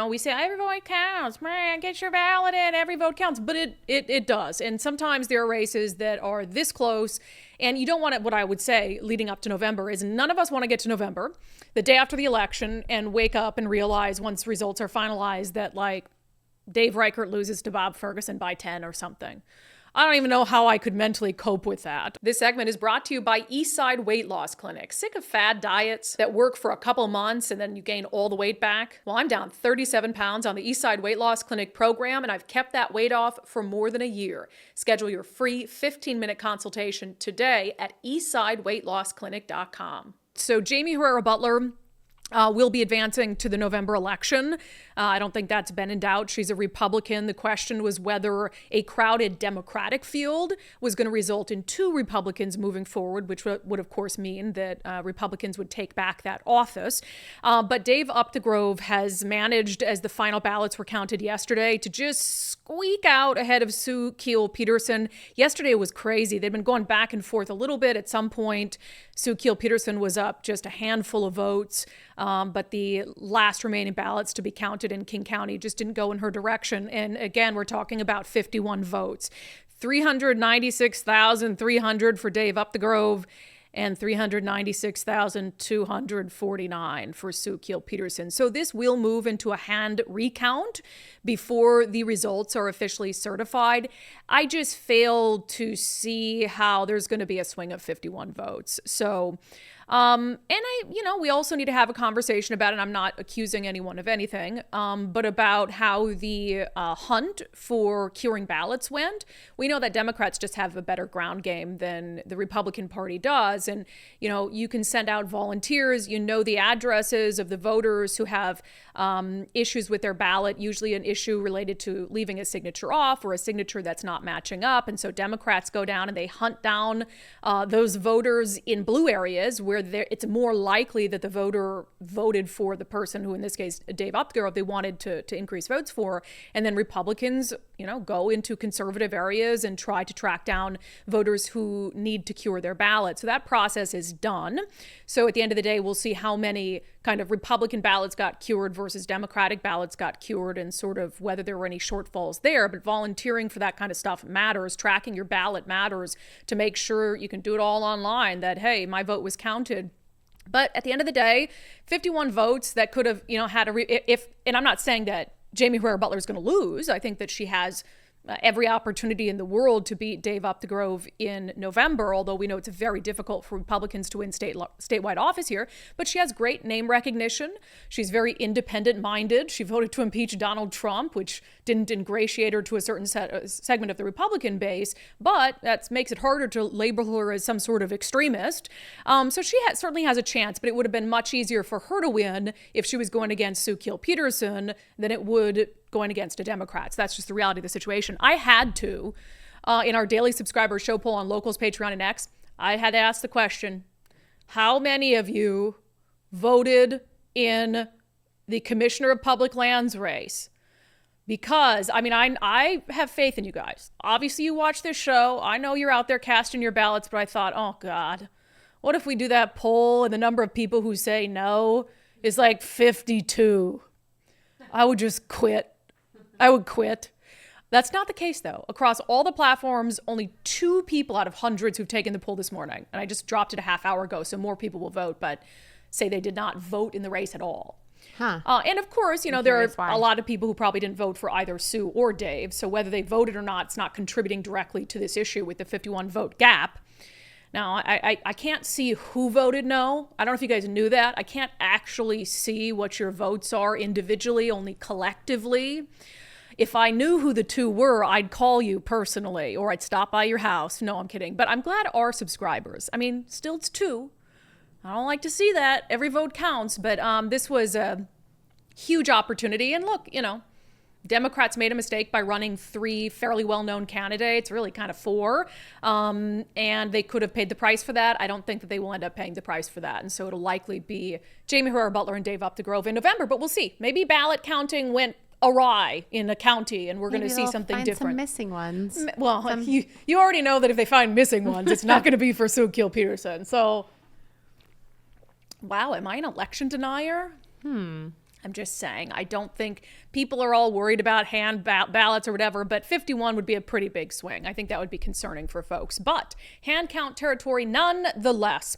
we say every vote counts, man, get your ballot in, every vote counts, but it does. And sometimes there are races that are this close, and you don't want it. What I would say leading up to November is none of us want to get to November, the day after the election, and wake up and realize once results are finalized that like Dave Reichert loses to Bob Ferguson by 10 or something. I don't even know how I could mentally cope with that. This segment is brought to you by Eastside Weight Loss Clinic. Sick of fad diets that work for a couple months and then you gain all the weight back? Well, I'm down 37 pounds on the Eastside Weight Loss Clinic program, and I've kept that weight off for more than a year. Schedule your free 15-minute consultation today at eastsideweightlossclinic.com. So Jamie Herrera Butler will be advancing to the November election. I don't think that's been in doubt. She's a Republican. The question was whether a crowded Democratic field was going to result in 2 Republicans moving forward, which would of course mean that Republicans would take back that office. But Dave Updegrove has managed, as the final ballots were counted yesterday, to just squeak out ahead of Sue Keel Peterson. Yesterday was crazy. They'd been going back and forth a little bit. At some point, Sue Keel Peterson was up just a handful of votes. But the last remaining ballots to be counted in King County just didn't go in her direction. And again, we're talking about 51 votes. 396,300 for Dave Updegrove and 396,249 for Sue Keel Peterson. So this will move into a hand recount before the results are officially certified. I just fail to see how there's going to be a swing of 51 votes. So we also need to have a conversation about it. I'm not accusing anyone of anything, but about how the hunt for curing ballots went. We know that Democrats just have a better ground game than the Republican Party does. And, you can send out volunteers, the addresses of the voters who have issues with their ballot, usually an issue related to leaving a signature off or a signature that's not matching up. And so Democrats go down and they hunt down those voters in blue areas where it's more likely that the voter voted for the person who, in this case, Dave Updegrove, they wanted to increase votes for. And then Republicans, go into conservative areas and try to track down voters who need to cure their ballot. So that process is done. So at the end of the day, we'll see how many kind of Republican ballots got cured versus Democratic ballots got cured and sort of whether there were any shortfalls there. But volunteering for that kind of stuff matters. Tracking your ballot matters to make sure you can do it all online that, hey, my vote was counted. But at the end of the day, 51 votes that could have, had and I'm not saying that Jamie Herrera Butler is going to lose. I think that she has every opportunity in the world to beat Dave Updegrove in November, although we know it's very difficult for Republicans to win statewide office here. But she has great name recognition. She's very independent-minded. She voted to impeach Donald Trump, which didn't ingratiate her to a certain segment of the Republican base, but that makes it harder to label her as some sort of extremist. So she certainly has a chance, but it would have been much easier for her to win if she was going against Sue Keel Peterson than it would going against a Democrat. So that's just the reality of the situation. I had to, in our daily subscriber show poll on Locals, Patreon, and X, I had to ask the question, how many of you voted in the Commissioner of Public Lands race? Because, I have faith in you guys. Obviously, you watch this show. I know you're out there casting your ballots, but I thought, oh, God, what if we do that poll and the number of people who say no is like 52? I would just quit. I would quit. That's not the case, though. Across all the platforms, only 2 people out of hundreds who've taken the poll this morning, and I just dropped it a half hour ago, so more people will vote, but say they did not vote in the race at all. Huh. And of course, there are a lot of people who probably didn't vote for either Sue or Dave, so whether they voted or not, it's not contributing directly to this issue with the 51 vote gap. Now, I can't see who voted no. I don't know if you guys knew that. I can't actually see what your votes are individually, only collectively. If I knew who the 2 were, I'd call you personally, or I'd stop by your house. No, I'm kidding. But I'm glad our subscribers. Still it's 2. I don't like to see that. Every vote counts. But this was a huge opportunity. And look, Democrats made a mistake by running 3 fairly well-known candidates, really kind of 4, and they could have paid the price for that. I don't think that they will end up paying the price for that, and so it'll likely be Jamie Herrera Butler and Dave Updegrove in November, but we'll see. Maybe ballot counting went awry in a county, and we're going to see something different. Some missing ones. Well, you already know that if they find missing ones, it's not going to be for Sue Keel Peterson. So, wow, am I an election denier? I'm just saying, I don't think people are all worried about hand ballots or whatever, but 51 would be a pretty big swing. I think that would be concerning for folks, but hand count territory nonetheless.